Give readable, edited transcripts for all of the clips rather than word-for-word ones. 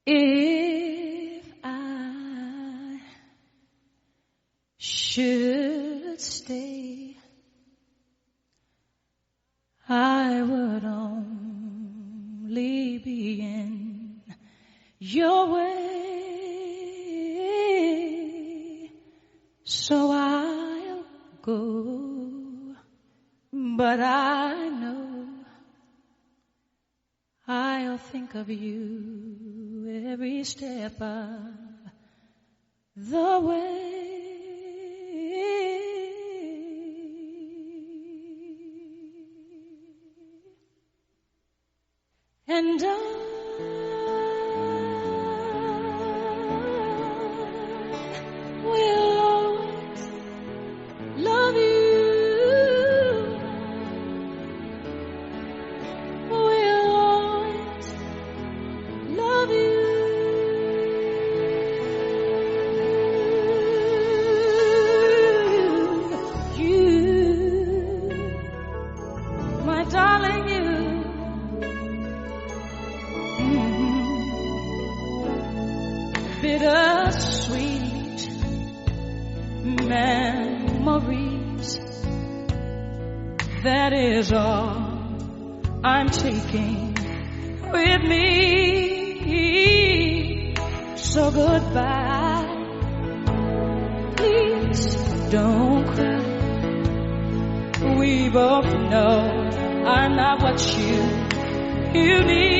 If I should stay, I would only be in your way, so I'll go, but I know I'll think of you every step of the way. And I will always love you. Will always love you. You, my darling, you. Bittersweet memories, that is all I'm taking with me. So goodbye, please don't cry. We both know I'm not what you need.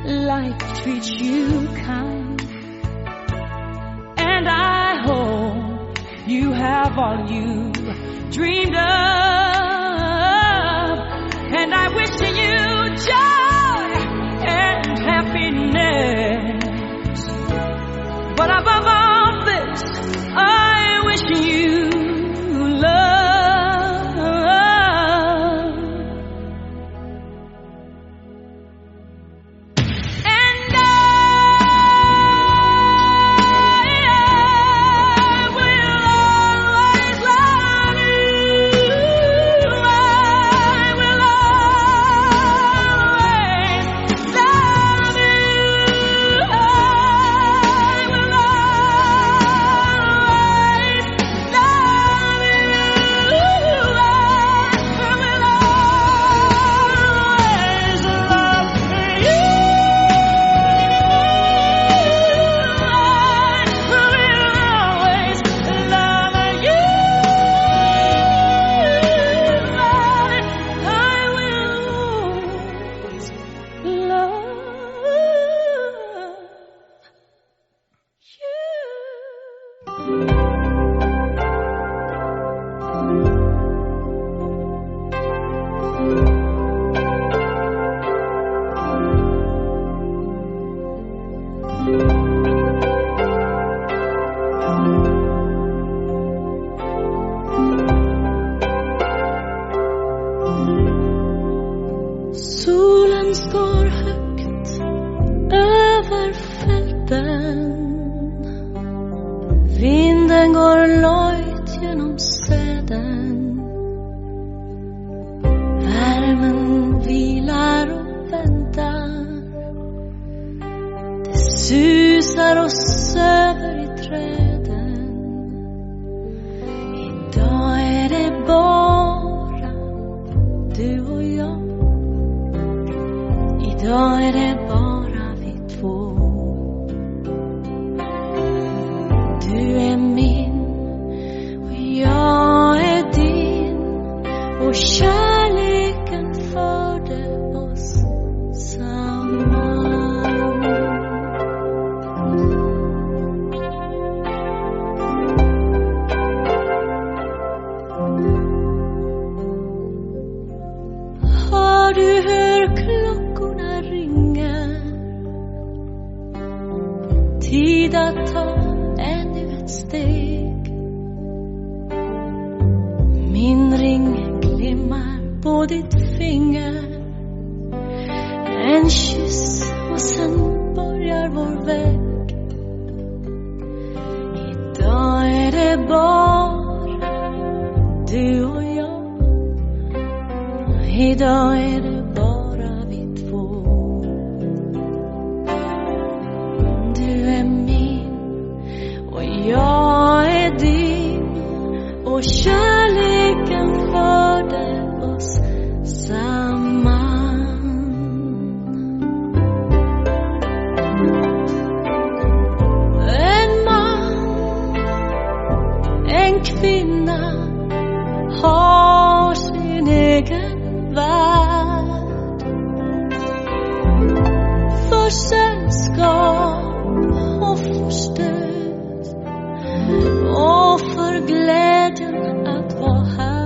Life treats you kind, and I hope you have all you dreamed of, and I wish you joy and happiness, but above all this I wish you love. Solen står högt över fälten. Vinden går lojt genom säden. Värmen vilar och väntar. Det susar och söver i träden. Idag är det bara du och jag. Idag är det bara vi två. Du är min och på ditt finger. En kyss och sen börjar vår väg. Idag är det bara du och jag. Idag är det bara vi två. Du är min och jag är din. Och kärleken förde oss samman. En man, en kvinna har sin egen värld. För sällskap och för stöd och för glädjen att vara här.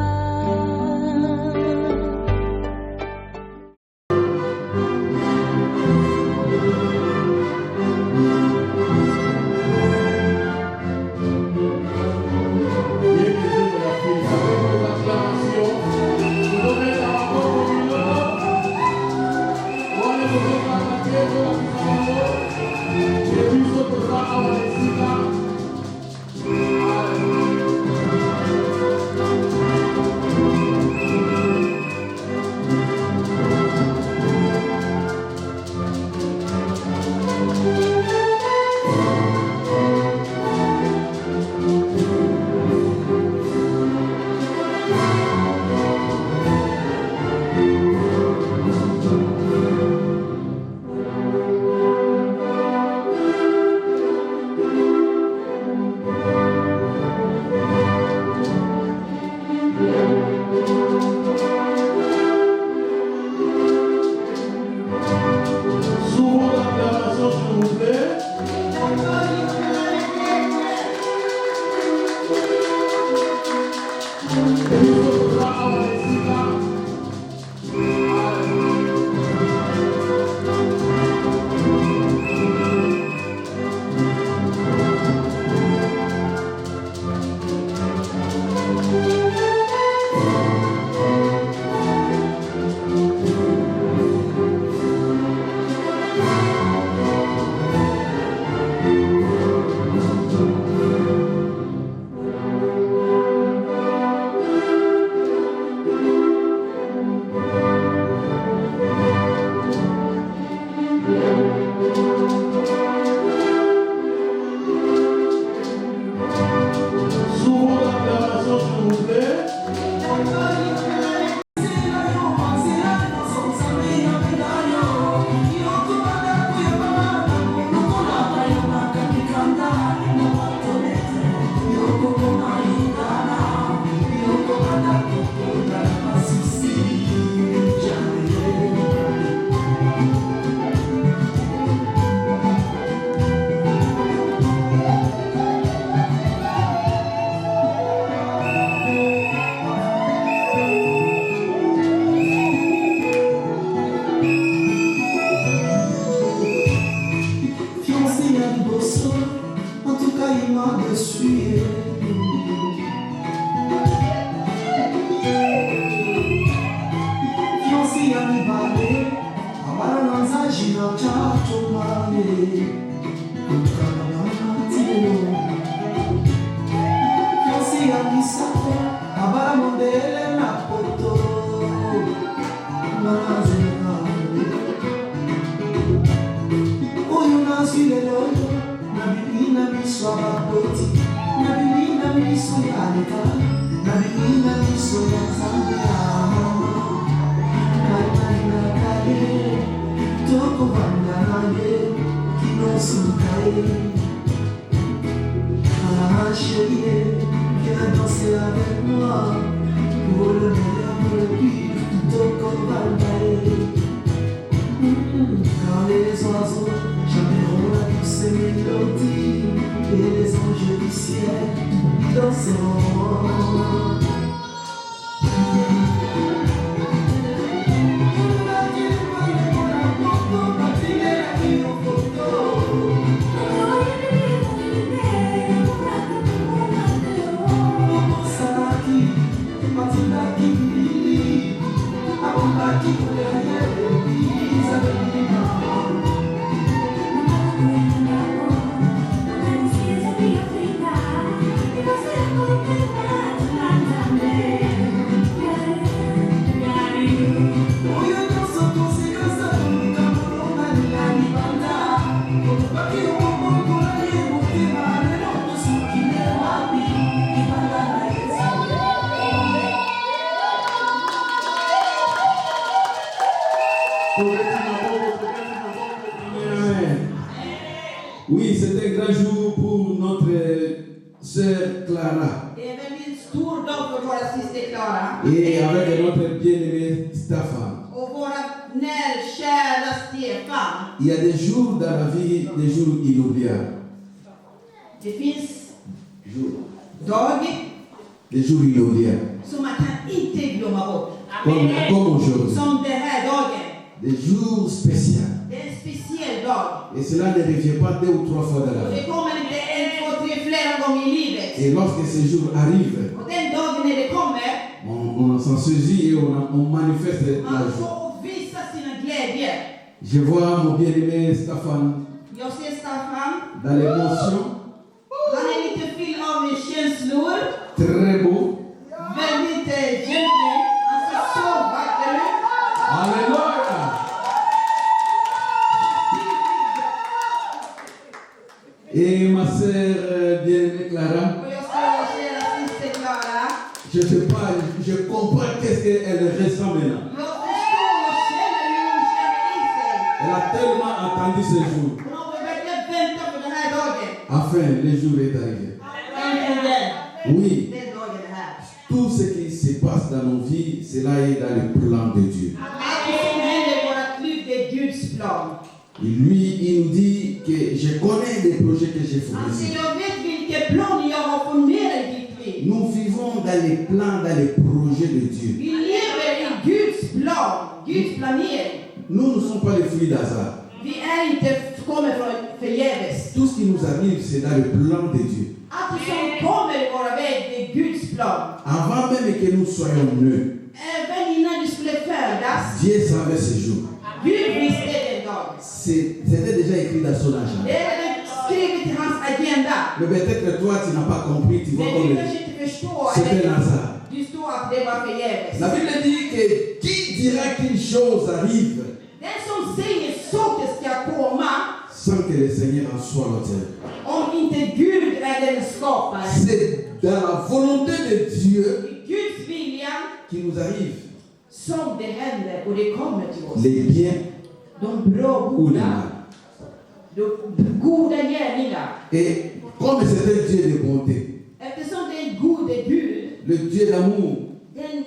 sœur Clara Det är en väldigt stor dag för våra syster Klara. et avec notre bien-aimé Staffan. Och våra närkära Stefan. Il y a des jours dans la vie, des jours inoubliables. Det finns Jours. dagar Des jours inoubliables. som man kan inte glömma bort. Comme aujourd'hui. Som den här dagen. Des jours spéciaux. Det är en speciell dag. Et cela ne revient pas 2 ou 3 fois dans la Och vie. det kommer inte 1, 2, 3 flera gånger i livet. Et lorsque ces jours arrivent, Och den dagen när det kommer, on s'en saisit et on manifeste la man joie. får visa sina glädjer. Je vois mon bien-aimé Staffan Jag ser Staffan. dans l'émotion, Han är lite fylld av känslor. très beau. Väldigt gentle. Han ser så vacker ut. Alléluia! Et ma sœur bien-aimée Clara, Och jag ska kära syster Klara. je sais pas, je comprends qu'est-ce qu'elle ressent maintenant. Jag förstår och känner hur hon känner i sig. Elle a tellement attendu ce jour. Hon har verkligen väntat på den här dagen. Enfin, le jour est arrivé. Äntligen. Oui, Den dagen är här. tout ce qui se passe dans nos vies, cela est dans le plan de Dieu. Allt som händer i vårt liv, det är Guds plan. Et lui, il nous dit que je connais les projets que j'ai Han fournis. säger, jag vet vilka planer jag har formerat i ditt liv. Nous vivons dans les plans, dans les projets de Dieu. Vi lever i Guds plan, Guds planering. Nous ne sommes pas les fruits d'hasard. Vi är inte kommer från förgäves. Tout ce qui nous arrive, c'est dans le plan de Dieu. Allt som kommer i våra väg, det är Guds plan. Avant même que nous soyons nés, Även innan du skulle födas, Dieu savait ce jour. Gud visste den dagen. C'était déjà écrit dans son agenda. Det är skrivet i hans agenda. Mais peut-être que toi, tu n'as pas compris, tu vois Men comme du kanske inte förstår. c'est un Eller hasard. du står att det var förgäves. La Bible dit que qui dira qu'une chose arrive Den som säger saker ska komma, sans que le Seigneur en soit l'auteur. om inte Gud är den skaparen. C'est dans la volonté de Dieu Guds vilja qui nous arrive som det händer och det kommer till oss. les biens De bra, ou les goda, mal. de goda gärningar. Et comme c'est un Dieu de bonté, Eftersom det är en gode Gud, le Dieu d'amour, den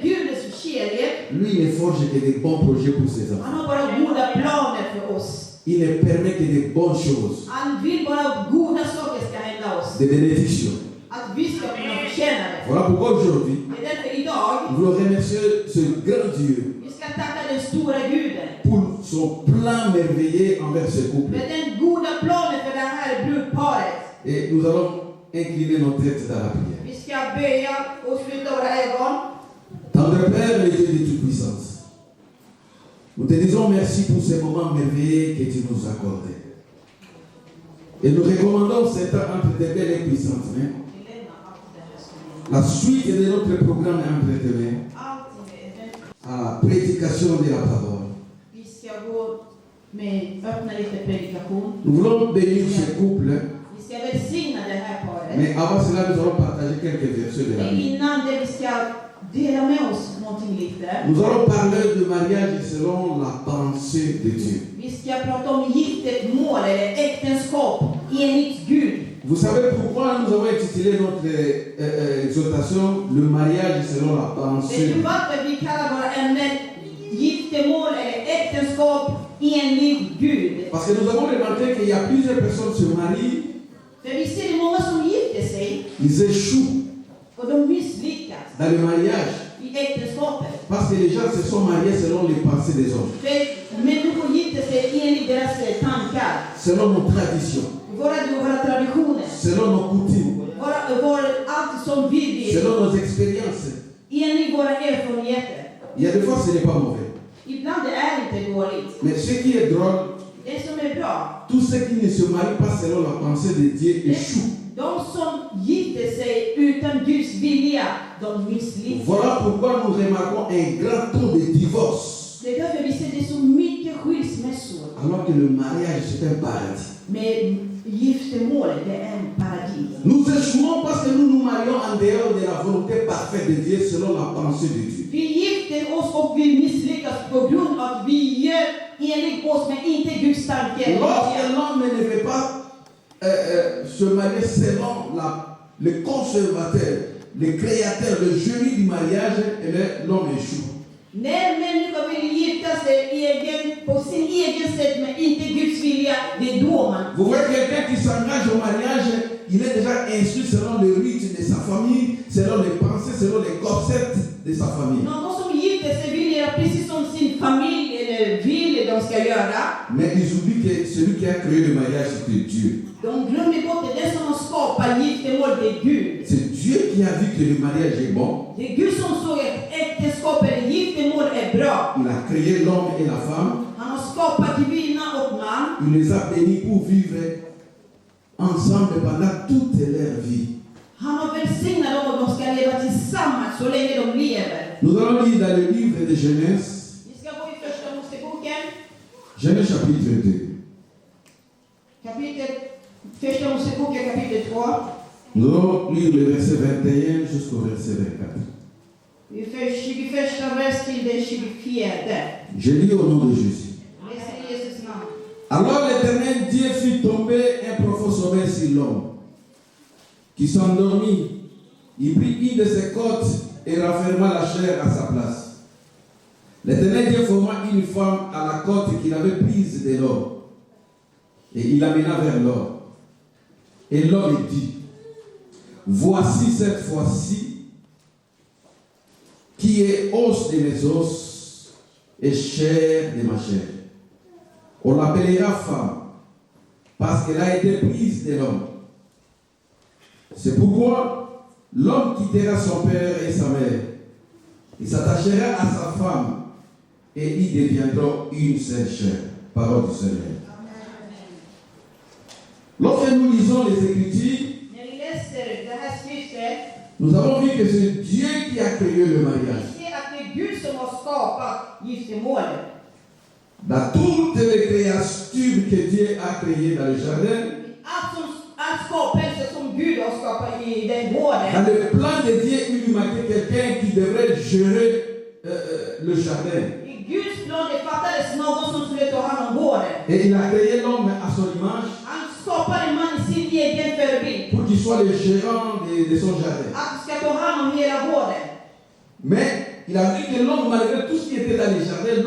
Gudens kärlek, lui ne forge que des bons projets pour ses enfants. han har bara goda planer för oss. Il ne permet que des bonnes choses, Han vill bara goda saker ska hända oss. des bénédictions. Att vi ska kunna förtjäna det. Voilà pourquoi aujourd'hui, Det är därför idag nous voulons remercier ce grand Dieu vi ska tacka den stora Guden. pour son plan merveilleux envers ce couple. Med den goda planen för det här brudparet. Et nous allons incliner nos têtes dans la prière. Vi ska böja och sluta våra ögon. Tendre Père, le Dieu de toute puissance, nous te disons merci pour ces moments merveilleux que tu nous accordes. Et nous recommandons cet temps entre tes belles et puissantes mains. La suite de notre programme est entre tes mains. À la prédication de la parole. Vi ska gå med öppna lite predikation. Nous voulons bénir ce couple, Vi ska välsigna det här paret. mais avant cela, nous allons partager quelques versets de la Men Bible. innan det vi ska dela med oss någonting lite. Nous allons parler de mariage selon la pensée de Dieu. Vi ska prata om giftermål eller äktenskap enligt Gud. Vous savez pourquoi nous avons intitulé notre exhortation le mariage selon la pensée Vet de du Dieu? varför vi kallar våra ämnen giftermål eller äktenskap enligt Gud? Parce que nous avons remarqué qu'il y a plusieurs personnes qui se marient, För vi ser det många som gifter sig ils échouent och de misslyckas dans le mariage i äktenskapet. parce que les gens se sont mariés selon les pensées des hommes, För människor gifter sig enligt deras tankar, selon nos traditions, våra traditioner, selon nos coutumes, allt som vi vill, selon nos expériences. enligt våra erfarenheter. Il y a des fois ce n'est pas mauvais. Ibland det är inte dåligt. Mais ce qui est drôle, Det som är bra, tous ceux qui ne se marient pas selon la pensée de Dieu échouent. de som gifter sig utan Guds vilja, de misslyckas. Voilà pourquoi nous remarquons un grand taux de divorce. Det är därför vi ser det så mycket skilsmässor. Alors que le mariage, c'est un paradis. Men giftermålet, det är en paradis. Nous échouons parce que nous nous marions en dehors de la volonté parfaite de Dieu selon la pensée de Dieu. Vi gifter oss och vi misslyckas på grund av att vi gör enligt oss men inte Guds tanke. Lorsque l'homme ne veut pas se marier selon le conservateur, le créateur, le génie du mariage, et l'homme échoue. När människor vill gifta sig på sin egen sätt men inte Guds vilja, det är då man... Vous voyez quelqu'un qui s'engage au mariage, il est déjà instruit selon le rite de sa famille, selon les pensées, selon les concepts de sa famille. Någon som gifter sig vill göra precis som sin familj eller vill de ska göra. Mais ils oublient que celui qui a créé le mariage, c'était Dieu. De glömmer bort det som har skapat giftermål, det är Gud. C'est Dieu qui a vu que le mariage est bon. Det är Gud som såg att äktenskap eller giftermål är bra. Il a créé l'homme et la femme. Han har skapat kvinna och man. Il les a bénis pour vivre ensemble pendant toute leur vie. Han har välsignat dem och de ska leva tillsammans så länge de lever. Nous allons lire dans le livre de Genèse, Vi ska gå i första Moseboken. Genèse chapitre 2. Första Moseboken kapitel 2. Nous allons lire le verset 21 jusqu'au verset 24. Vi för 21 vers till den 24. Je lis au nom de Jésus. Läser i Jesus namn. Alors l'Éternel Dieu fit tomber un profond sommeil sur l'homme, qui s'endormit. Il prit une de ses côtes et renferma la chair à sa place. L'Éternel Dieu forma une femme à la côte qu'il avait prise de l'homme, et il l'amena vers l'homme. Et l'homme dit, voici cette fois-ci, qui est os de mes os et chair de ma chair. On l'appellera femme, parce qu'elle a été prise de l'homme. C'est pourquoi l'homme quittera son père et sa mère. Il s'attachera à sa femme, et ils deviendront une seule chair. Parole du Seigneur. Lorsque nous lisons les Écritures, När vi läser det här skriftet, nous avons vu que c'est Dieu qui a créé le mariage. vi ser att det är Gud som har skapat giftermålet. Dans toutes les créatures que Dieu a créées dans le jardin, Allt skapelse som Gud har skapat i den dans gården. le plan de Dieu, il lui manquait quelqu'un qui devrait gérer le jardin. I Guds plan det fattades någon som skulle ta hand om gården. Et il a créé l'homme à son image Han skapade en man i sin egen förebild. pour qu'il soit le gérant de son jardin. Att ska ta hand om hela gården. Mais il a vu que l'homme, malgré tout ce qui était dans les jardins,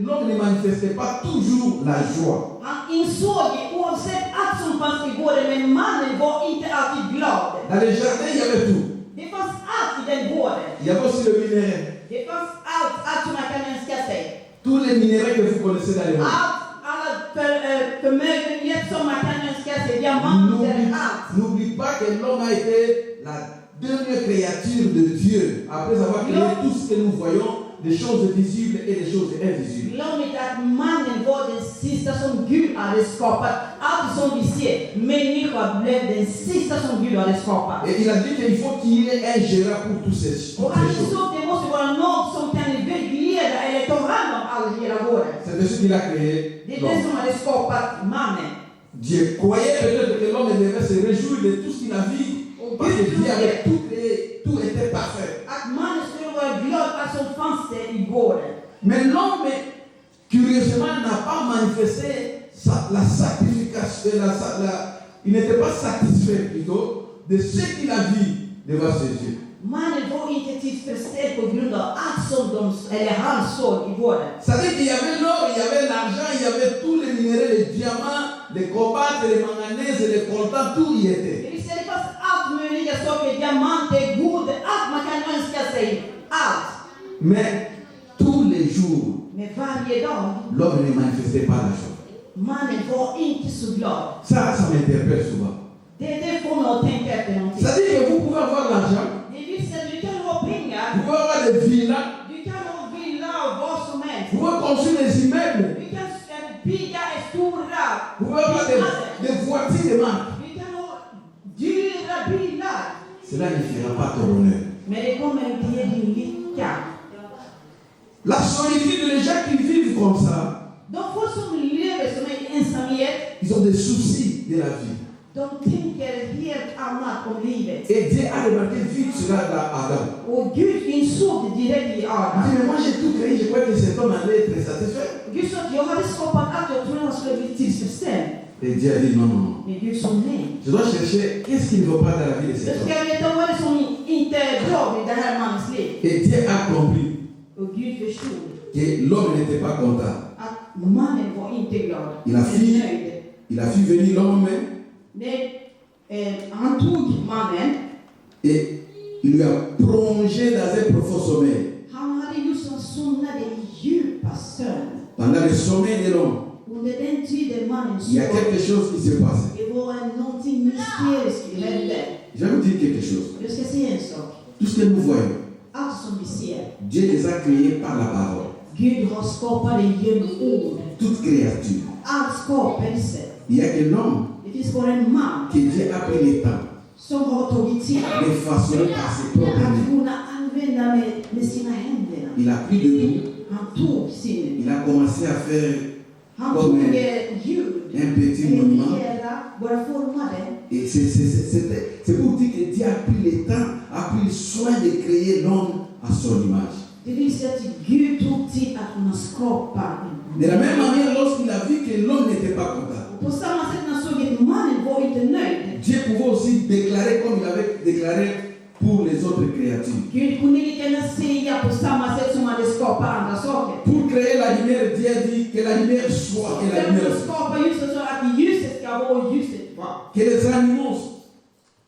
l'homme ne manifestait pas toujours la joie. Han insåg oavsett allt som fanns i gården, men mannen var inte alltid glad. Dans les jardins, il y avait tout. Det fanns allt i den gården. Il y avait aussi le minerai. Det fanns allt som man kan önska sig. Tous les minéraux que vous connaissez dans les mondes. Alla förmögenhet som man kan önska sig. Diamanter, allt. N'oublie pas que l'homme a été la dernière créature de Dieu, après avoir créé tout ce que nous voyons, des choses visibles et des choses invisibles. Glöm inte att mannen var den sista som Gud hade skapat. Allt som vi ser, människan blev den sista som Gud hade skapat. Et il a dit qu'il faut qu'il y ait un gérant pour toutes ces Och han choses. såg att det måste vara någon som kan vägleda eller ta hand om all hela gården. C'est de ce qu'il a créé. Det är det som hade skapat mannen. Dieu croyait peut-être que l'homme devait se réjouir de tout ce qu'il a vu, parce que Dieu avait tout était parfait. Att mannen skulle vara glad att som fanns det i gården. Mais l'homme, curieusement, n'a pas manifesté la sacrification, il n'était pas satisfait plutôt de ce qu'il a vu devant ses yeux. Mannen var inte tillfredsställd på grund av allt som han såg i gården. C'est-à-dire qu'il y avait l'or, il y avait l'argent, il y avait tous les minéraux, les diamants, les cobaltes, les manganèses, les coltans, tout y était. Det vill säga det fanns allt möjliga saker, diamanter, guld, allt man kan önska sig. Allt. Mais tous les jours, Men varje dag, l'homme ne manifestait pas la joie. mannen var inte så glad. Ça m'interpelle souvent. Det får man att tänka efter någonting. C'est-à-dire que vous pouvez avoir l'argent, Det vill säga du kan ha pengar, vous pouvez avoir des villas, du kan ha villa och vad som helst. vous pouvez construire des immeubles, Du kan bygga stora vous pouvez avoir des voitures de marque. Du kan ha dyra bilar. Cela ne fera pas ton bonheur. Men det kommer inte ge din lycka. La solitude, les gens qui vivent comme ça, De folk som lever som en ensamhet, ils ont des soucis de la vie. de tänker helt annat om livet. Et Dieu a remarqué vite cela dans Adam. Och Gud insåg det direkt i Il dit, Adam. mais moi j'ai tout créé, je crois que cet homme allait être satisfait. Gud sa att jag hade skapat allt, jag trodde han skulle bli tillfredsställd. Et Et Dieu a dit non, non, non. Men Gud sa nej. Je dois chercher qu'est-ce qui ne va pas dans la vie de Då cet ska homme. jag veta vad det är som inte är bra med den här mannens liv. Et Dieu a compris Och Gud förstod que l'homme n'était pas content. att mannen var inte glad. Il a fait venir l'homme Han tog mannen. et il lui a plongé dans un profond sommeil. Han hade just somnat i djupa sömn. Pendant le sommeil de l'homme, Under den tiden mannen il y a sov. quelque chose qui se passe. Det var någonting mysteriskt som hände. Je vais vous dire quelque chose. Jag ska säga en sak. Tout ce que nous voyons, Allt som vi ser. Dieu les a créés par la parole. Gud har skapat det genom ord. Toute créature. All skapelse. Il y a qu'un homme Det finns bara en man que Dieu a pris le temps som har tagit tid de façonner par ses propres att mains. kunna använda med sina händer. Il a pris debout, Han tog sin. il a commencé à faire Han comme tog un ljud. petit monument. Bara formade. Et c'est pour dire que Dieu a pris le temps, a pris le soin de créer l'homme à son image. Det vill säga att Gud tog tid att kunna skapa. De la même manière, lorsqu'il a vu que l'homme n'était pas content, På samma sätt när han såg att mannen var inte nöjd. Dieu pouvait aussi déclarer comme il avait déclaré pour les autres créatures. Gud kunde lika gärna säga på samma sätt som han hade skapat andra saker. Pour créer la lumière, Dieu a dit que la lumière soit, que la För lumière att soit. skapa ljuset så att ljuset ska vara och ljuset var. Que les animaux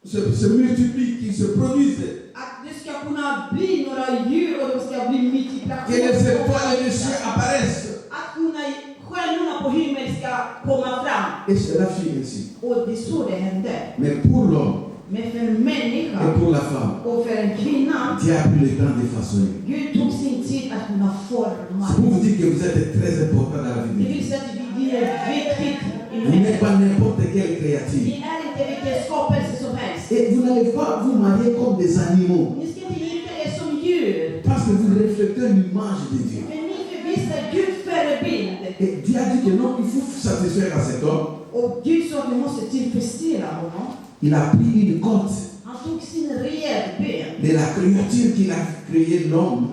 se multiplient, qu'ils se produisent. Att det ska kunna bli några djur och de ska bli Que les multiplikation. étoiles des cieux apparaissent. Att kunna stjärnorna på himlen ska komma fram. Et cela fut ainsi. Och det är så det hände. Mais pour l'homme Men för en et människa pour la femme, och för en kvinna, Dieu a pris le temps de façonner. Gud tog sin tid att kunna forma. C'est pour vous dire que vous êtes très important dans la vie Det de Dieu. vill säga att vi är viktigt i Vous n'êtes människan. pas n'importe quelle Ni créature. är inte vilken skapelse som helst. Et vous n'allez pas vous marier comme des animaux. Ni ska inte gifta er som djur. Parce que vous reflétez l'image de Dieu. Men ni förvisar Guds förebild. Et Dieu a dit que non, il faut satisfaire à cet homme. Och Gud sa att vi måste tillfredsställa honom. Il a pris une côte Han tog sin revben. de la créature qu'il a créé l'homme.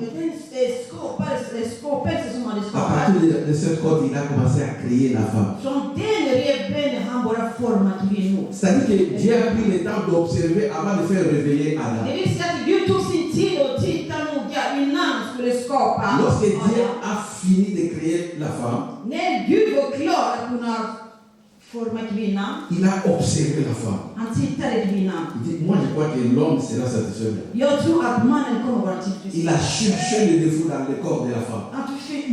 Den skapelse som han hade À skapat. partir de cette côte, il a commencé à créer la femme. Från den revbenen han bara format kvinnor. C'est-à-dire que Dieu a pris le temps d'observer avant de faire réveiller Adam. Det vill säga att Gud tog sin tid och tittade noga innan han skulle skapa Lorsque Dieu Adam. a fini de créer la femme, När Gud var klar att kunna forma kvinnan, il a observé la femme. han tittade kvinnan. Il dit, moi je crois que l'homme sera satisfait. Jag tror att mannen kommer vara Il tillfredsställd. a cherché le défaut dans le corps de la femme. Han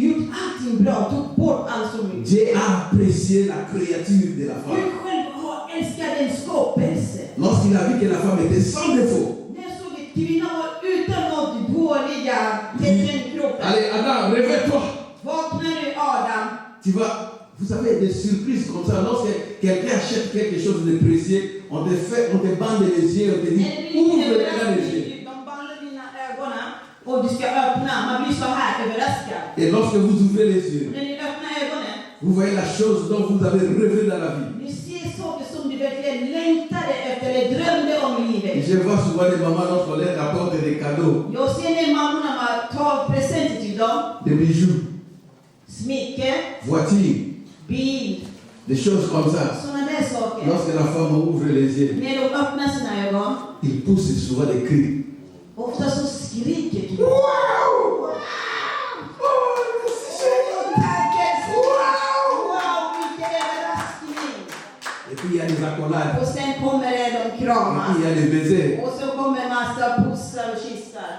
gjort allting bra, tog bort allt som mycket. Dieu a apprécié la créature de la Gud femme. själv har älskat en skapelse. Lorsqu'il a vu que la femme était sans défaut. När jag såg att kvinnan var utan något dåliga tecken i kroppen. Allez, Adam, réveille-toi. Vakna nu Adam. Tu vas, vous avez des surprises comme ça. Lorsque quelqu'un achète quelque chose de précieux, on te bande les yeux, on te dit, ouvre maintenant les yeux. De bandar dina ögonen och du ska öppna. Man blir så här överraskad. Et lorsque vous ouvrez les yeux, När ni öppnar ögonen. vous voyez la chose dont vous avez rêvé dans la vie. Ni ser saker som du verkligen längtade efter eller drömde om i Et livet. je vois souvent des mamans lorsqu'on leur apporte des cadeaux, Jag ser när mammorna tar presenter till dem. des bijoux, Smycke, voitures, bil, des choses comme ça. sådana där saker. Lorsque la femme ouvre les yeux, När de öppnar sina ögon, il pousse souvent des cris. ofta så skriker de. Wow! Oh, Tack älskling! Wow, vilken överraskning! et puis il y a des accolades, Och sen kommer det de et puis kramas. il y a des baisers. Och så kommer massa pussar och kyssar.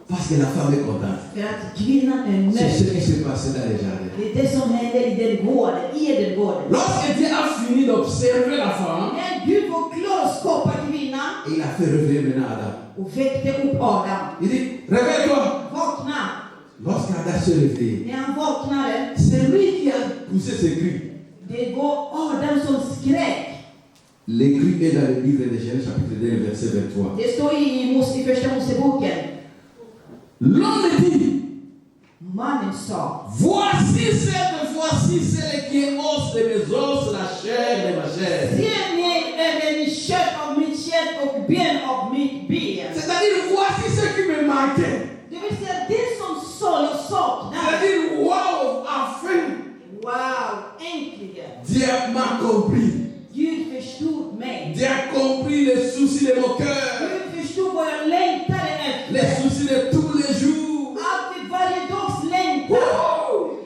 Parce que la femme est contente. För att kvinnan är C'est ce qui nöjd. s'est passé dans les jardins. Det är det som händer i den gården, i den gården. Lorsque Dieu a fini d'observer la femme, När Gud var klar att skapa kvinnan il a fait réveiller maintenant Adam. och väckte upp Adam. Il dit, réveille-toi. Vakna! Lorsqu'Adam se réveille, När han vaknade, c'est lui qui a poussé ses cris. det var Adam som skrek. Les cris est dans le livre de Genèse chapitre 2, verset 23. Det står i första Moseboken. L'homme dit, Mannen sa, voici cette fois-ci celle qui est os de mes os, la chair de ma chair. ser ni även kött av mitt kött och ben av mitt ben? C'est-à-dire, voici ce qui me manquait. Det vill säga det som jag saknar. C'est-à-dire, wow, enfin, Wow, äntligen! Dieu m'a compris. soucis de mon cœur, Gud förstod vad jag längtade efter. les soucis de tous les jours. Alltid varje dags längtan. Wow!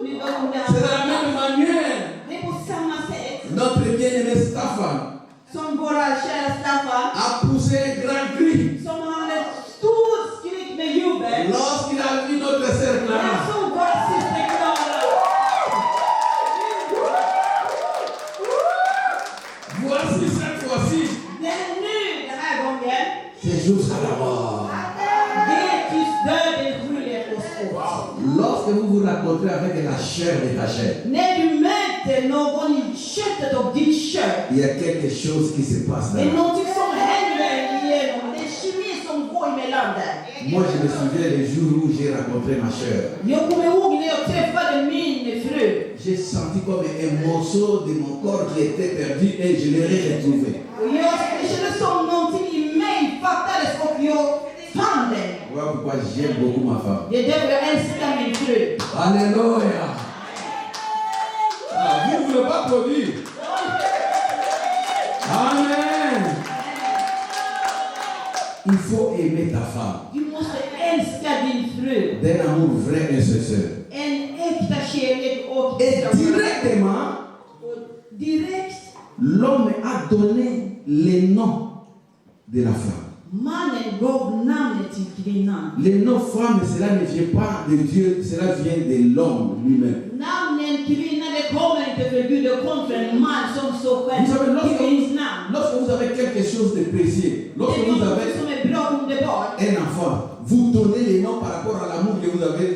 Ni vet om det C'est de la är. même manière. Det är på samma sätt Notre bien-aimé Staffan som våra kära Staffan. a poussé un grand cri Som hade ett stort skrik med jubel. lorsqu'il a vu notre sœur Jag Clara. såg vår syster Klara. Voici cette fois-ci, Det är nu den här gången. c'est jusqu'à la mort. Det är tills döden skiljer oss åt. Lorsque vous vous rencontrez avec la chair de ta chair, När du möter någon i köttet av ditt kött. il y a quelque chose qui se passe Det är là. någonting som händer igenom. Det är kemi som går emellan där. Moi, je me souviens les jours où j'ai rencontré ma chair. Jag kommer ihåg när jag träffade min fru. J'ai senti comme un morceau de mon corps qui était perdu et je l'ai retrouvé. Och det kändes som någonting i mig fattades och jag fann den. Voilà pourquoi j'aime beaucoup ma femme. Det är därför jag älskar min fru. Alléluia. Ah, vous ne voulez pas applaudir? Amen. Il faut aimer ta femme Du måste älska din fru. d'un amour vrai et sincère. En äkta kärlek och Et directement, direkt. l'homme a donné le nom de la femme. Mannen gav namnet till kvinnan. Le nom femme, cela ne vient pas de Dieu, cela vient de l'homme lui-même. Namnen kvinna, det kommer inte för Gud, det kommer för en man som så Vous savez, själv. Kvinnans namn. lorsque vous avez quelque chose de précieux, Det lorsque är vous något avez som är bra underbart. un enfant, vous donnez les noms par rapport à l'amour que vous avez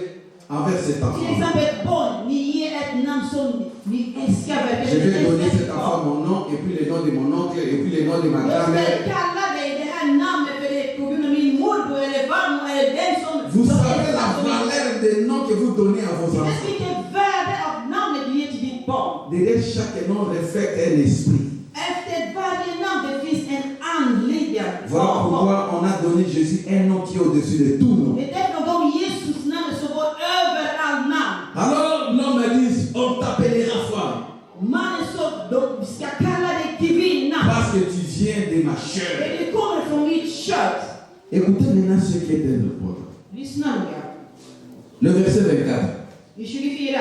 envers cet Till enfant. exempel ett barn, ni ger ett namn som ni älskar Je verkligen. vais donner cet enfant mon nom, et puis le nom de mon oncle, et puis le nom de ma Jag ska grand-mère. kalla dig det här namnet för det på grund av min morbror eller farmor eller den som... Vous som savez la älskar mig. valeur des noms que vous donnez à vos Vet enfants. vilket värde av namnet du ger till ditt barn? Derrière chaque nom reflète un esprit. Efter varje namn det finns en andlig Voilà bakom. pourquoi on a donné Jésus un nom qui est au-dessus de tout nom. Det är därför de gav Jesus namnet som går över all namn. Alors l'homme a dit, on t'appellera femme, Mannen sa, de ska kalla dig kvinna. parce que tu viens de ma För chair. du kommer från mitt kött. Écoutez maintenant ce qui est important. Lyssna noga. Le verset 24. I 24.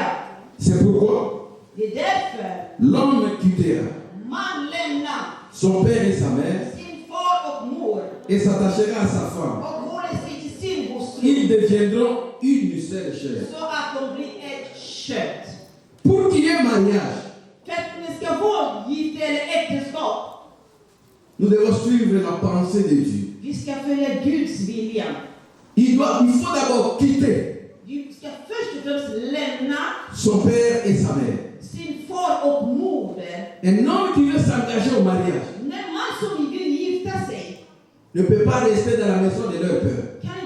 C'est pourquoi Det är därför l'homme quittera man lämnar son père et sa mère sin far och mor et s'attachera à sa femme. och håller sig till sin hustru. Ils deviendront une seule chair. Så att de blir ett kött. Pour qu'il y ait mariage, För att det ska vara gift eller äktenskap. nous devons suivre la pensée de Dieu. Vi ska följa Guds vilja. Il faut d'abord quitter Du ska först och främst lämna son père et sa mère. sin far och moder. Un homme qui veut s'engager au mariage När man som vill gifta sig ne peut pas rester dans la maison de leur père. kan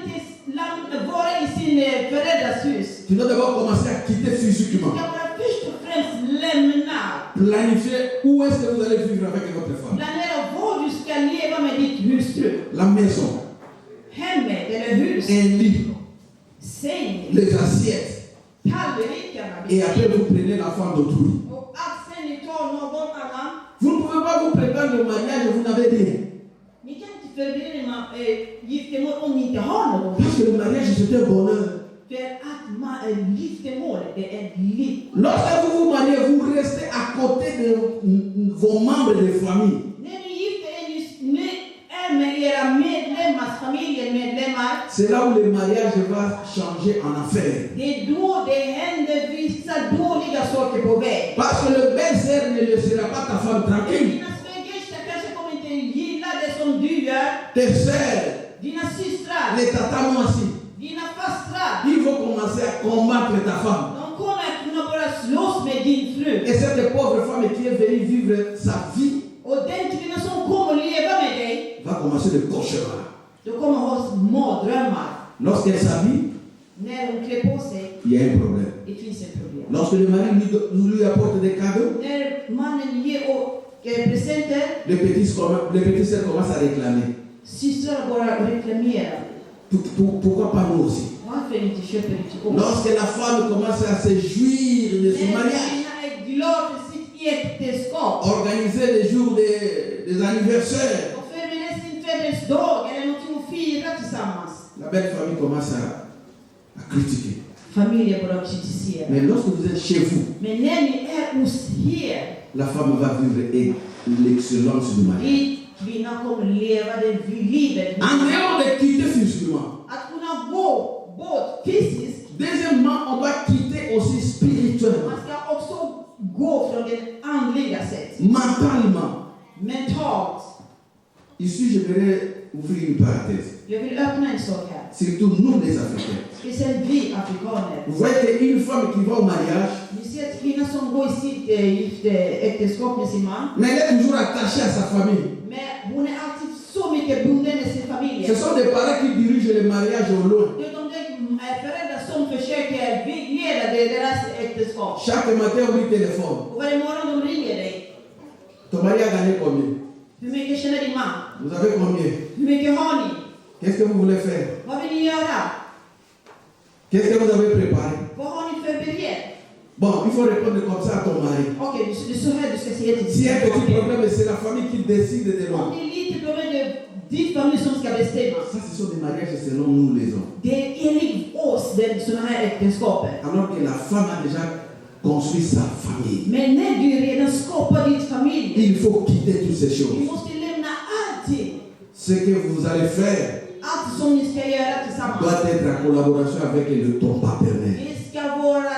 inte vara i sin föräldrars hus. Tu dois d'abord commencer à quitter Du physiquement. ska bara först och främst lämna. Planifier où est-ce que vous allez vivre avec votre femme. Planera var du ska leva med ditt hustru. La maison, Hemmet eller hus. un lit, Säng. les assiettes. Tallrikarna. Et après vous prenez la femme d'autrui. Och att sen ni tar någon annan. Vous ne pouvez pas vous préparer au mariage et vous n'avez rien. Ni kan inte förbereda giftermål om ni inte har någon. Parce que le mariage c'est un bonheur. För att giftermål det är ett liv. Lorsque vous vous mariez, vous restez à côté de vos membres de famille. När ni gifter er, ni är med era medlemmars, familjemedlemmar. C'est là où le mariage va changer en affaire. Det är då det händer vissa dåliga saker på väg. Parce que le belle-sœur ne laissera pas ta femme tranquille. Dina svägerskor kanske kommer inte gilla det som du gör. Tes sœurs, Dina systrar, les tatas aussi, dina fastrar. ils vont commencer à combattre ta femme. De kommer att kunna börja slåss med din fru. Et cette pauvre femme qui est venue vivre sa vie Och den kvinna som kommer leva med dig, va commencer le cauchemar. då kommer ha mardrömmar. Lorsqu'elle s'habille, När hon klär på sig, il y a un problème. det finns ett problem. Lorsque le mari lui apporte des cadeaux, När mannen ger presenter, les petits sœurs commencent à réclamer. systrar bara reklamerar. Pourquoi pas nous aussi? Varför inte köper inte oss? Lorsque la femme commence à se jouir de son När mariage, kvinnan är glad för sitt äktenskap organiser les jours des anniversaires, och dag eller någonting att fira tillsammans. La belle famille commence à critiquer. Familjen börjar kritisera. Mais lorsque vous êtes chez vous, Men när ni är hos er, la femme va vivre l'excellence du mari. kvinnan kommer leva det livet. En dehors de quitter physiquement. Att kunna gå bort fysiskt. Deuxièmement, on doit quitter aussi spirituellement, Man ska också gå från det andliga sättet. mentalement. Mentalt. Ici, je voudrais ouvrir une parenthèse. Jag vill öppna en sak här. Surtout nous les Africains. Speciellt vi afrikaner. Vous voyez qu'une femme qui va au mariage, Vi ser att kvinnan som går i sitt äktenskap med sin man. mais elle est toujours attachée à sa famille. Men hon är alltid så mycket bunden med sin familj. Ce sont des parents qui dirigent le mariage au loin. Det är de föräldrar som försöker leda deras äktenskap. Chaque matin, on lui téléphone. Och varje morgon de ringer dig. Ton mari a gagné combien? Hur mycket tjänar din man? Vous avez combien? Hur mycket har ni? Qu'est-ce que vous voulez faire? Vad vill ni göra? Qu'est-ce que vous avez préparé? Vad har ni för biljett? Bon, il faut répondre comme ça à ton mari. Okej, det är så här du ska säga till S'il y a un petit din problème, c'est la famille qui décide de Om l'homme. det är lite problem, det är din familj som ska bestämma. Ça, ce sont des mariages selon nous les hommes. Det är enligt oss sådana här äktenskapen. Alors que la femme a déjà construit sa famille. Men när du redan skapar din familj, Il faut quitter toutes ces du choses. måste lämna allting. Ce que vous allez faire Allt som ni ska göra tillsammans. doit être en collaboration avec ton partenaire. Det ska vara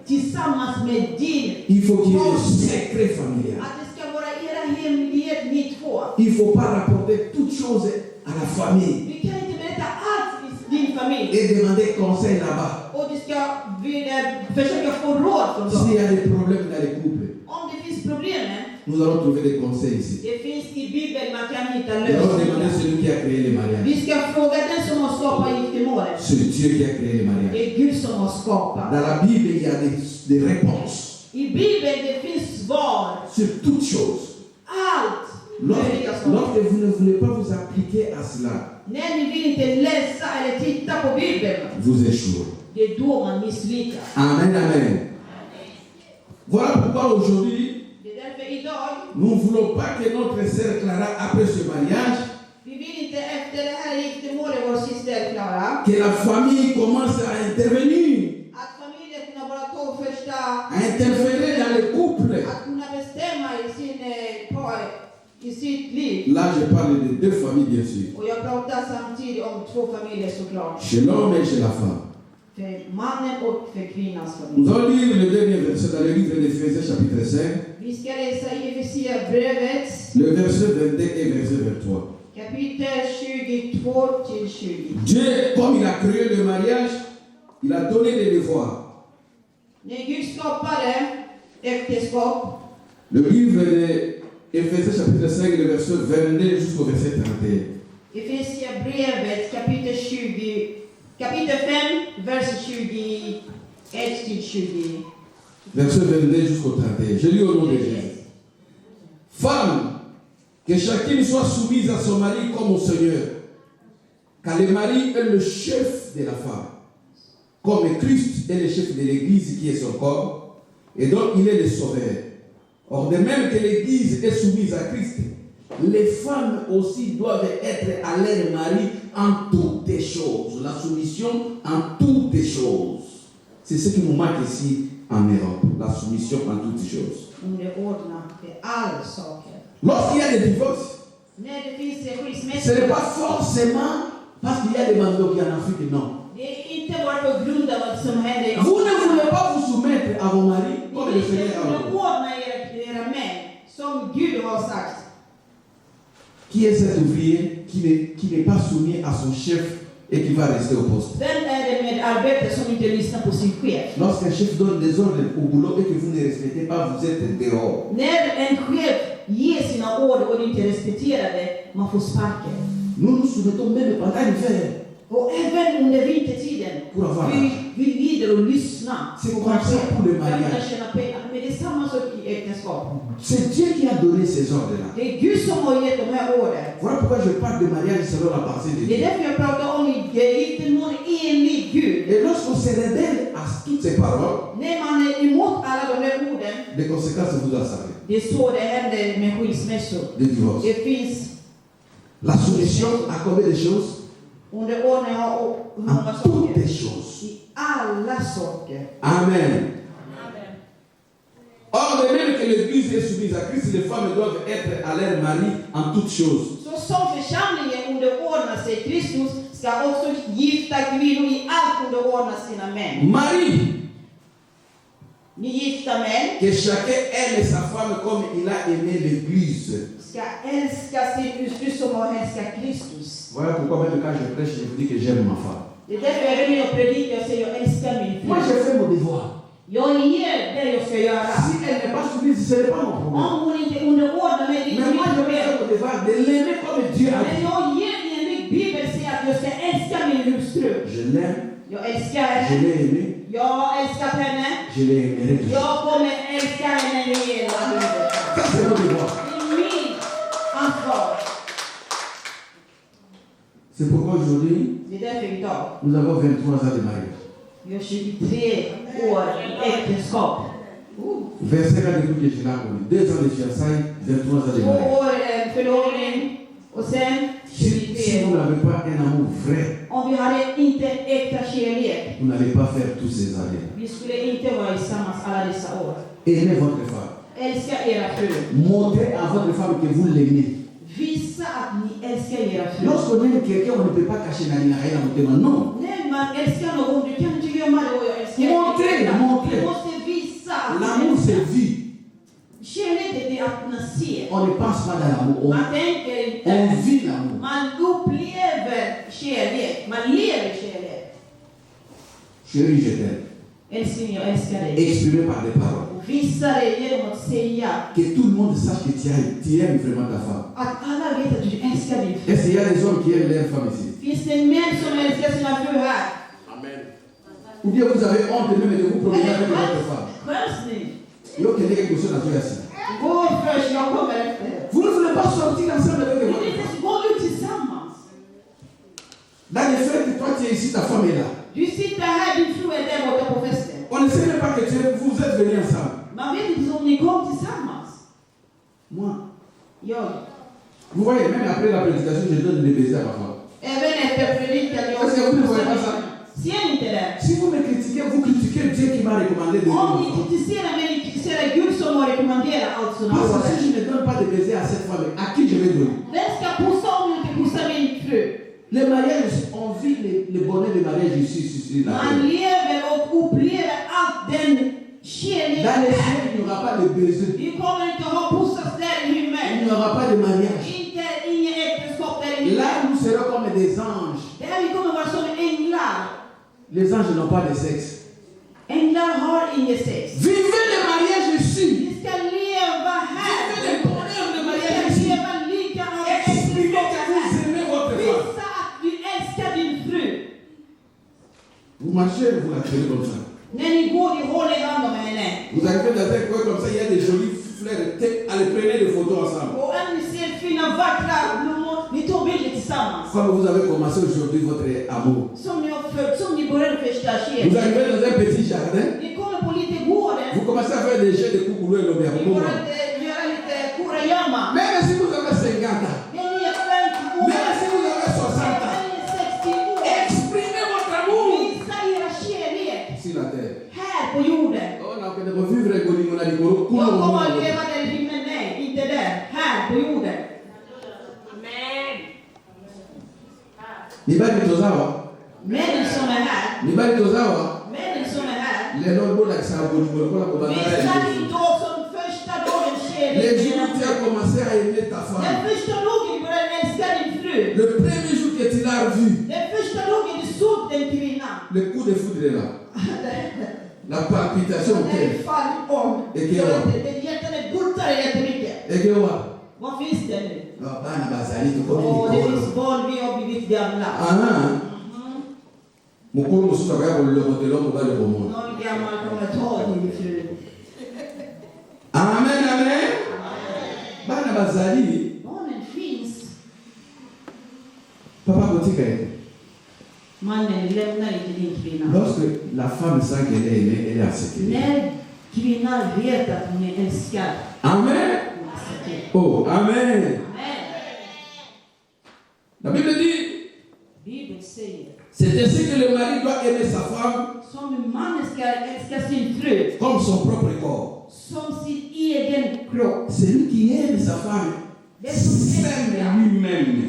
tillsammans med din. Il faut qu'il y ait un secret familial. Att det ska vara era hemlighet ni två. Il ne faut pas rapporter toutes choses à la famille Du kan inte berätta allt i din familj. et demander conseil là-bas. Och du ska försöka få råd från dem. S'il y a des problèmes dans les couples, Om det finns problem, nous allons trouver des conseils ici. det finns i Bibeln man kan hitta Nous allons demander lösningar. celui qui a créé les mariages. Vi ska fråga den som har skapat giftermålet. C'est Dieu qui a créé les mariages. Det är Gud som har skapat. Dans la Bible, il y a des réponses I Bibeln det finns svar. sur toutes choses. Allt. möjliga saker. Lorsque vous ne voulez pas vous appliquer à cela, När ni vill inte läsa eller titta på Bibeln, vous échouez. det är då man misslyckas. Amen, amen. Voilà pourquoi aujourd'hui, Det är därför idag, nous ne voulons pas que notre sœur Clara, après ce mariage, vi vill inte efter det här giftermålet, vår syster Klara, que la famille commence à intervenir, att familjen kunna bara ta första, à interférer dans le couple. att kunna bestämma i sin par, i sitt liv. Là, je parle de deux familles, bien sûr. Och jag pratar samtidigt om två familjer såklart. Chez l'homme et chez la femme. För mannen och för kvinnans familj. Nous allons lire le dernier verset dans le livre d'Éphésiens chapitre 5, Vi ska läsa i Efesierbrevet le verset 22 et verset 23. kapitel 22 till 20. Dieu, comme il a créé le mariage, il a donné des devoirs. När Gud skapade äktenskap, Le livre d'Éphésiens chapitre 5, le verset 22 jusqu'au verset 31. Efesierbrevet kapitel 5, vers 21 till 20. Verset 22 jusqu'au 31. Je lis au nom de Jésus. Femme, que chacune soit soumise à son mari comme au Seigneur. Car le mari est le chef de la femme. Comme Christ est le chef de l'Église qui est son corps. Et donc il est le sauveur. Or de même que l'Église est soumise à Christ, les femmes aussi doivent être à leur mari en toutes les choses. La soumission en toutes les choses. C'est ce qui nous manque ici en Europe. La soumission en toutes les choses. Underordna för alla saker. Lorsqu'il y a des divorces, När det finns en ce skilsmässa, n'est pas forcément parce qu'il y a des mandoki en Afrique, non. det är inte bara på grund av vad som händer i Vous ne voulez pas vous soumettre à vos maris comme Ni le vill Seigneur inte a dit. underordna era män, som Gud har sagt. Qui est cet ouvrier qui n'est pas soumis à son chef et qui va rester au poste? Vem är det med arbetare som inte lyssnar på sin chef? Lorsqu'un chef donne des ordres au boulot et que vous ne respectez pas, vous êtes dehors. När en chef ger sina order och inte respekterar det, man får sparken. Nous nous soumettons même pendant l'hiver. Och även under vintertiden, Pour avoir vi lider och lyssnar. C'est comme ça pour le Jag kan mariage. tjäna pengar, men det är samma sak i äktenskap. C'est Dieu qui a donné ces ordres-là. Det är Gud som har gett de här orden. Voilà pourquoi je parle de mariage selon la pensée de Det är Dieu. därför jag pratar om giftermål enligt Gud. Et lorsqu'on se rebelle à toutes ces paroles, När man är emot alla de här orden, les conséquences vous doivent savoir. det är så det händer med skilsmässor. Des divorces. Det finns La soumission à combien de choses? À toutes les choses. Amen. Or, de même que l'Église est soumise à Christ, les femmes doivent être à leur mari en toutes choses. Så som församlingen underordnar sig Kristus ska också gifta kvinnor i allt underordna sina män. Marie, Ni gifta män que chacun aime sa femme comme il a aimé l'Église. ska älska sin hustru som har älskat Kristus. Voilà pourquoi même quand je prêche, je vous dis que j'aime ma femme. Det är därför jag är med och predikar och säger jag älskar min Moi, fru. j'ai fait mon devoir. Jag ger det jag ska göra. Si elle n'est pas soumise, ce n'est pas mon problème. Om hon inte underordnar mig, det är Mais moi, inte je mitt vais faire problem. mon devoir de l'aimer comme Dieu a Men dit. jag ger enligt Bibeln säger att jag ska älska min hustru. Je l'aime, Jag älskar je henne. l'ai aimé, Jag har älskat henne. je l'ai aimé. Jag kommer älska henne hela livet. Ça, c'est mon devoir. Det är min ansvar. C'est pourquoi aujourd'hui, Det är därför idag, nous avons 23 ans de mariage. vi har 23 år i äktenskap. Verset là depuis que je l'ai connu. 2 ans de fiançailles, 23 ans de 2 mariage. år förlovning och sen Si 23 vous år. n'avez pas un amour vrai, Om vi hade inte en äkta kärlek, vous n'allez pas faire tous ces années. vi skulle inte vara tillsammans alla dessa år. Aimez votre femme. Älska era fru. Montrez à votre femme que vous l'aimez. Visa att ni älskar era fru. Lorsqu'on aime quelqu'un, on ne peut pas cacher la ligne. Non. När man älskar någon, du kan inte gömma det och jag älskar Montrez. Du måste visa att L'amour, c'est vie. kärlek är det att man ser. On ne pense pas dans l'amour. Man tänker inte. On vit l'amour. Man upplever kärlek. Man lever kärlek. Chérie, je t'aime. Älskling, jag älskar dig. Exprimé par des paroles. Och visa det genom att säga Que tout le monde sache que tu aimes vraiment ta femme. att alla vet att du älskar din fru. Est-ce qu'il y a des hommes qui aiment leur femme ici? Finns det män som älskar sina fru här? Amen. Ou bien vous avez honte même de vous promener avec votre femme? Skäms ni? Yo, quelque chose à toi ici. Gå först, jag kommer efter. Vous ne voulez pas sortir ensemble avec Ni votre vill femme. inte gå ut tillsammans. Dans les fêtes, toi tu es ici, ta femme est là. Du sitter här, din fru är där borta på festen. On ne sait même pas que vous êtes venus ensemble. Man vet inte om ni kom tillsammans. Moi, Jag. vous voyez, même après la prédication, je donne des baisers à ma femme. Även efter predikan, jag Parce que vous ne voyez pas ça. ser ni inte det? Si vous me critiquez, vous critiquez Dieu qui m'a recommandé de Om ni venir. kritiserar mig, ni kritiserar Gud som har rekommenderat allt sådana Parce que här. si je ne donne pas de baiser à cette femme, à qui je vais donner? Vem ska pussa om du inte pussar min fru? Les mariages, on vit le bonheur des mariages ici, sur la Man terre. lever och upplever allt den kärleken. Dans les cieux, il n'y aura pas de baiser. Vi kommer inte ha pussas där i Il himlen. n'y aura pas de mariage. Inget äktenskap där i Là, himlen. nous serons comme des anges. Där vi kommer vara som änglar. Les anges n'ont pas de sexe. Änglar har inget sex. Vivez le mariage ici. Vi ska leva här. Vivez le bonheur de Vi mariage ska ici. leva lika av Exprimez äktenskap que vous här. aimez votre femme. Visa att du älskar din fru. Vous marchez, vous la tenez comme ça. När ni går, ni håller i hand om henne. Vous arrivez dans un coin comme ça, il y a des jolies fleurs. Allez, prenez des photos ensemble. Och när ni ser fina, vackra blommor, ni tar bilder tillsammans. Comme vous avez commencé aujourd'hui votre amour. Som ni har fött, som ni började första Vous kedjan. arrivez dans un petit jardin. Ni kommer på lite gården. Vous commencez à faire des jets de coucou et l'obéa. Ni började göra lite kurragömma. Même si vous avez 50 ans. När ni är 50 år. Même si vous avez 60 ans. När ni är 60 år. Exprimez votre amour. Visa era kärlek. Sur la terre. Här på jorden. On a que de vivre avec Golimon a dit Goro. Jag kommer att leva där i himlen. Nej, inte där. Här på jorden. Ni bali tozawa. Männen som är här. Ni bali tozawa. Männen som är här. Les noms de l'accent Golimon. Voilà comment on Visa va idag som första dagen Les jours kärlek. où tu as commencé à aimer ta Den femme. första dagen du började älska din fru. Le premier jour que tu l'as vu. Den första dagen du såg den kvinnan. Le coup de foudre est là. La palpitation au Den cœur. fall om. Eke wa. Den hjärtat bultar jättemycket. Et que wa. Vad finns det nu? Bana bazali to Åh, komi det ni finns barn, vi har blivit gamla. Ah. Mukuru musuka kwa ko lo ko lo ko ba le bomo. Någon gammal kommer ta din fru. Amen, amen. Bana bazali. Barnen finns. Papa kotika est. Mannen lämnar inte din kvinna. Lorsque la femme sent qu'elle est aimée, elle est acceptée. När kvinnan vet att hon är älskad. Amen. Oh, amen. Amen. La Bible dit, Bibeln säger, c'est ainsi que le mari doit aimer sa femme som mannen ska älska sin fru comme son propre corps. som sin egen kropp. Celui qui aime sa femme Den som s'aime älskar, lui-même.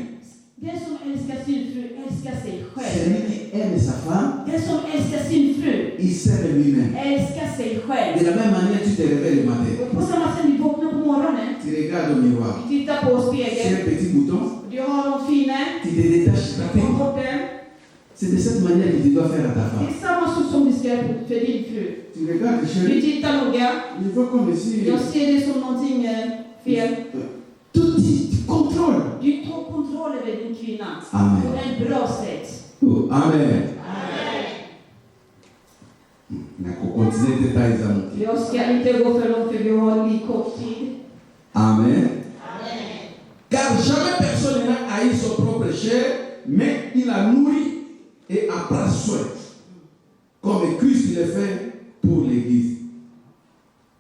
den som älskar sin fru älskar sig Celui själv. qui aime sa femme, Den som älskar sin fru il s'aime lui-même. älskar sig De själv. la même manière, tu te réveilles le matin. Och på samma sätt, vi vaknar på morgonen, Tu regardes au miroir. vi tittar på C'est spegeln, un petit bouton. du har någon fina, Tu te détaches de du ta tar femme. bort den. C'est de cette manière que tu dois faire à ta Det femme. är samma sak som vi ska göra för din fru. Tu regardes, Vi chérie. tittar noga. Je vois comme ici. Jag ser det som någonting fel. Tout dit, tu contrôles. Du tar kontroll över din kvinna Amen. på ett bra sätt. Oh, amen. Mais qu'on continue de tailler ça, mon Dieu. Jag ska inte gå för långt för vi har lite kort tid. Amen. Car jamais personne n'a haï son propre chair, mais il la nourrit et en prend soin. Comme Christ le fait pour l'Église.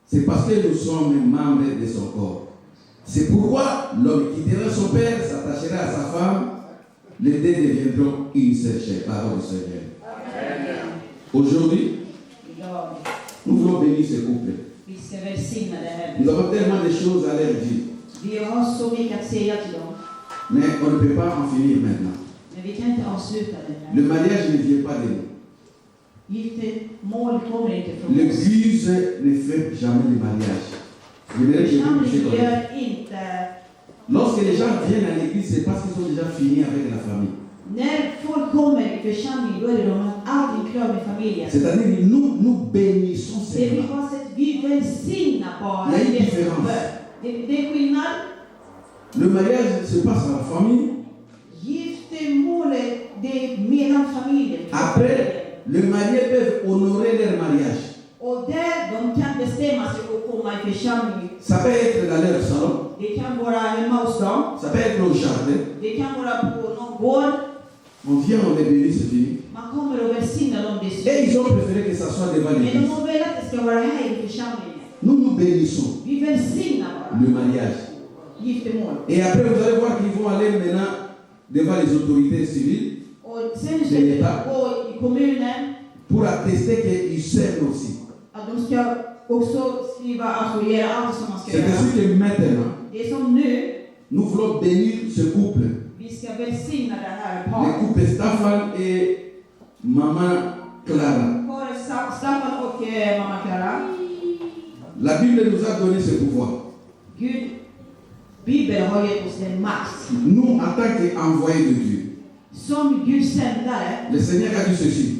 C'est parce que nous sommes membres de son corps. C'est pourquoi l'homme quittera son père, s'attachera à sa femme, les deux deviendront une seule chair. Parole du Seigneur. Aujourd'hui, Idag, nous voulons bénir ce couple. vi ska välsigna det här. Nous avons tellement de choses à leur dire. Vi har så mycket att säga till dem. Mais on ne peut pas en finir maintenant. Men vi kan inte avsluta det här. Le mariage ne vient pas de nous. Giftermål kommer inte från oss. L'Église ne fait jamais le mariage. Je voudrais que vous puissiez Församlingen connaître. gör inte. Lorsque les gens viennent à l'église, c'est parce qu'ils ont déjà fini avec la famille. När folk kommer i församlingen, då är det de att allting klart med familjen. C'est-à-dire que nous bénissons Det vi seulement. har sett, vi välsignar bara. Det är en det som differens. bör. Det är skillnad. Le mariage se passe dans la famille. Giftermålet, det är mellan familjen. Après, le marié peut honorer leur mariage. Och där de kan bestämma sig och komma i församlingen. Ça peut être dans leur salon, Det kan vara hemma hos dem. ça peut être au jardin. Det kan vara på någon gård. On vient, on les bénit, c'est fini. Man kommer och välsignar dem. Et ils ont préféré que ça soit devant Men de l'église. har velat att det ska vara här i församlingen. Nous bénissons Vi välsignar bara le mariage. giftermål. Et après, vous allez voir qu'ils vont aller maintenant devant les autorités civiles Och sen ska de gå i kommunen. pour attester qu'ils s'aiment aussi. Att de ska också skriva, alltså göra allt som man ska C'est göra. ainsi que maintenant, Det är som nu. nous voulons bénir ce couple. Vi ska välsigna det här Le paret. couple Staffan et Maman Clara. Paret Staffan och mamma Clara. La Bible nous a donné ce pouvoir. Gud, Bibeln har gett oss den makt. Nous, en tant qu'envoyés de Dieu, Som Guds sändare, le Seigneur a dit ceci.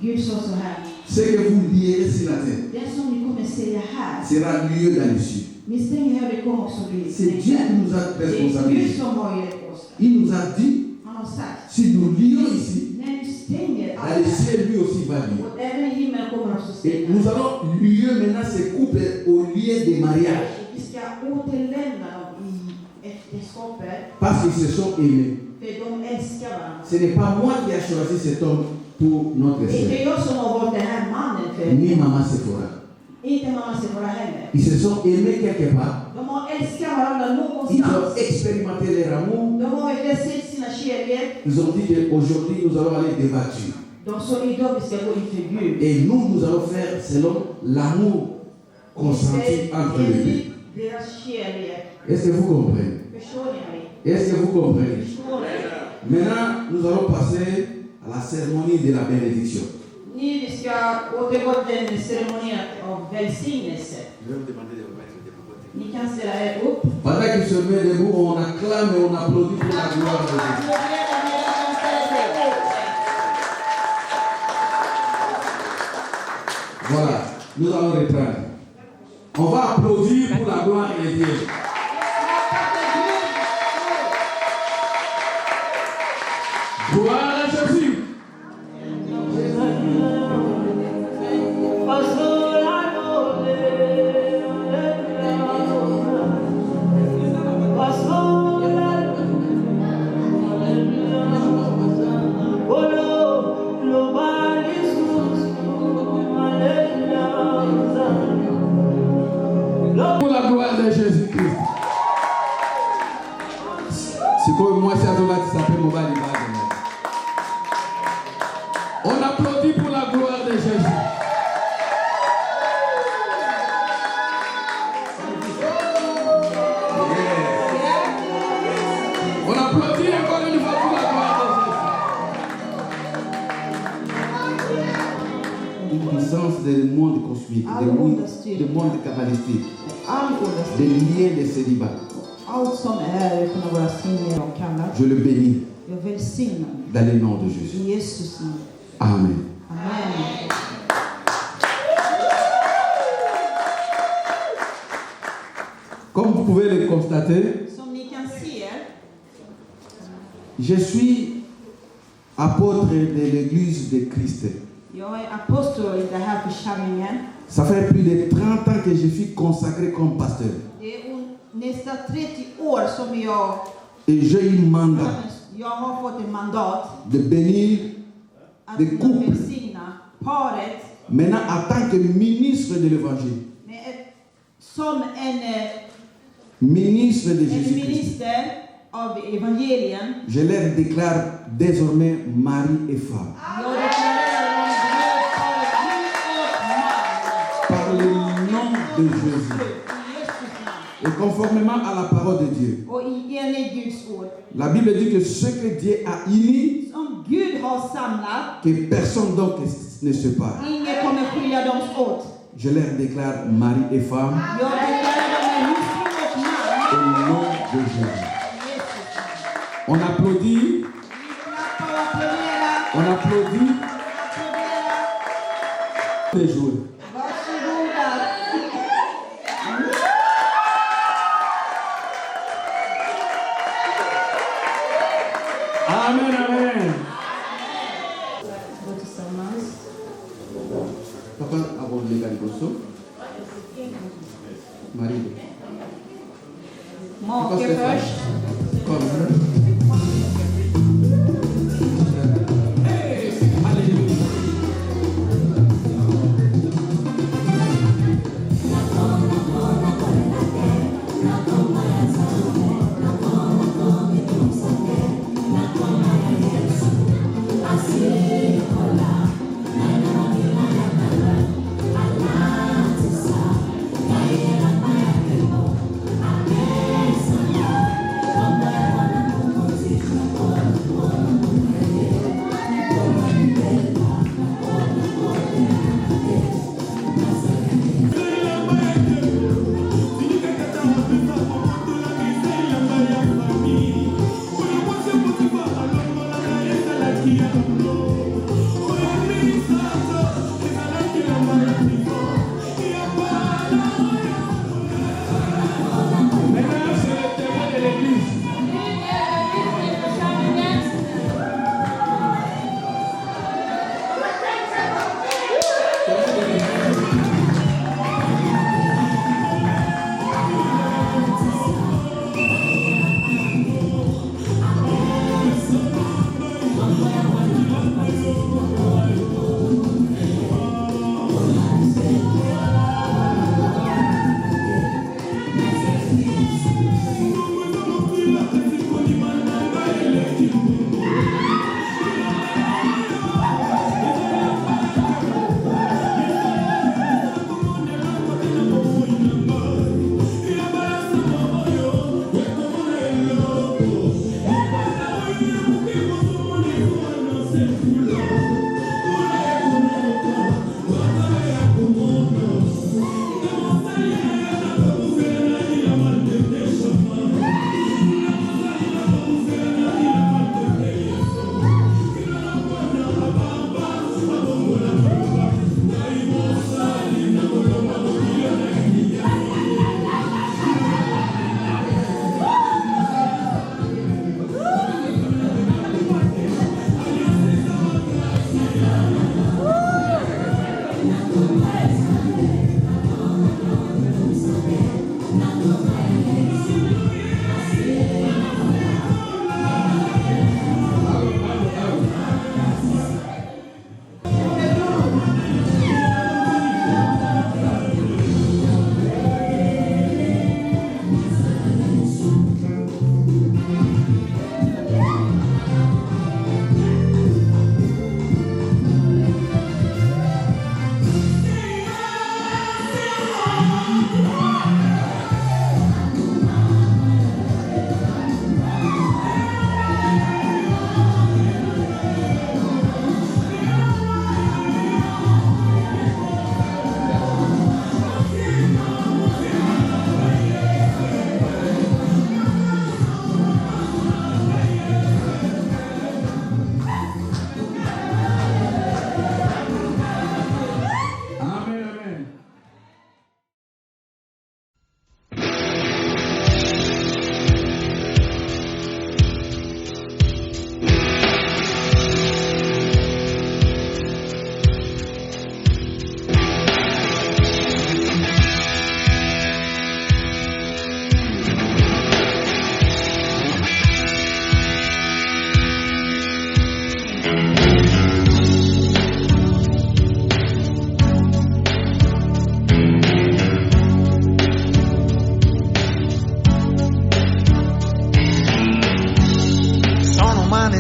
Gud sa så här. Ce que vous lierez sur la terre Det som ni kommer säga här, sera lieu dans les cieux. ni stänger här, det kommer också bli. C'est Dieu qui nous a Det är Gud responsabilisés. som har gett oss. Il nous a dit, Han har sagt, si nous lions ici, när ni stänger dans allt les här, cieux lui aussi va lier. och även i himlen kommer också Et stänga. nous allons lier maintenant ce couple au lieu de mariage. Vi ska återlämna dem i äktenskapet, Parce qu'ils se sont aimés. för de älskar varandra. Ce n'est pas moi qui ai choisi cet homme pour notre Det är sœur. inte jag som har valt den här mannen för, Ni Maman Sephora. inte mamma Sephora heller. Ils se sont aimés quelque part. De har älskat varandra Ils någonstans. ont expérimenté leur amour. De har verkligen sett sina kärlek. Ils ont dit qu'aujourd'hui, nous allons aller débattre. De sa idag vi ska gå inför Gud. Et nous allons faire selon l'amour consenti entre les deux. Deras kärlek. Est-ce que vous comprenez? Förstår ni mig? Est-ce que vous comprenez? Förstår ni? Maintenant, nous allons passer à la cérémonie de la bénédiction. Ni ska återgå till den ceremonin av välsignelse. Ni kan ställa er upp. Pendant qu'ils se mettent debout, on acclame et on applaudit pour la gloire de Dieu. Voilà, nous allons reprendre. On va applaudir pour la gloire de Dieu. Gloire à Jésus. Pour la gloire de Jésus-Christ. C'est comme moi, c'est à toi qui s'appelle mon puissance du monde cosmique, du monde kabbalistique, des liens de célibat. Allt som är kunna vara signer och kallar. Je le bénis Jag välsignar dans le nom de Jésus. i Jesus namn. Amen. Amen. Comme vous pouvez le constater, Som ni kan se, je suis apôtre de l'église de Christ. jag är apostel i den här församlingen. Ça fait plus de 30 ans que je suis consacré comme pasteur. Det är nästan 30 år som Et j'ai eu mandat jag har fått en mandat de bénir att des couples. välsigna paret Maintenant, en tant que ministre de l'évangile, som ministre de en Jésus-Christ, minister av evangelien. je leur déclare désormais mari et femme. Jag deklarerar Par le nom de Jésus. Et conformément à la parole de Dieu. och i enligt Guds ord. La Bible dit que ce que Dieu a uni, Som Gud har samlat, que personne donc ne sépare. ingen kommer skilja dem åt. Je leur déclare mari et femme Jag deklarerar dem med hustru och man. au nom de Jésus. On applaudit, Klappa och applådera. on applaudit les jours. Varsågoda. Amen, amen. Gå tillsammans. Papa, avant de légal gosso. Marie. Make först. Comme.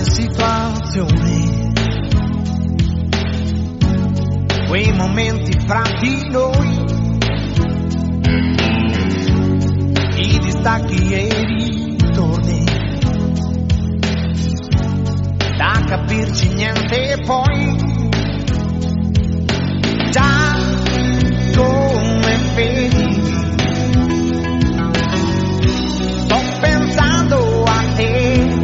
tante situazioni, quei momenti fra di noi, i distacchi e i ritorni, da capirci niente poi, già come vedi sto pensando a te,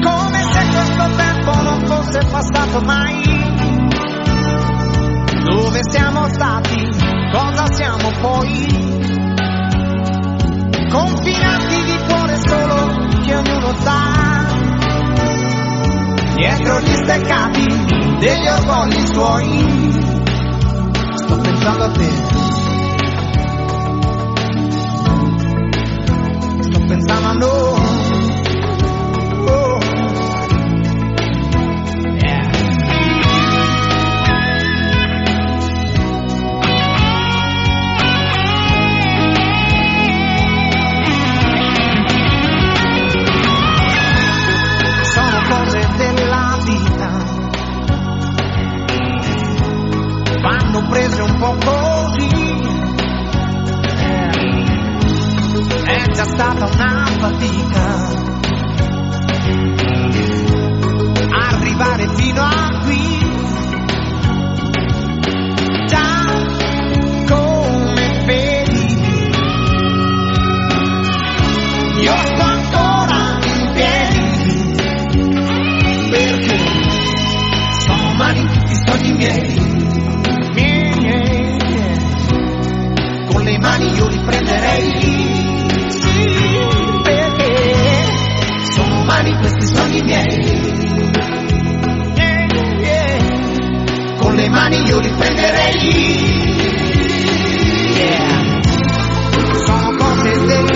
come se questo tempo non fosse passato mai. Dove siamo stati, cosa siamo poi, confinati di cuore solo che ognuno sa, dietro gli steccati degli orgogli suoi. Sto pensando a te, sto pensando a noi. Oh. Yeah. Sono cose della vita, vanno prese un po' così. È già stata una fatica arrivare fino a qui, già come vedi io sto ancora in piedi, perché sono mani di sogni miei. Con le mani io li prenderei, sì, perché sono mani questi sogni miei. Con le mani io li prenderei, sono cose della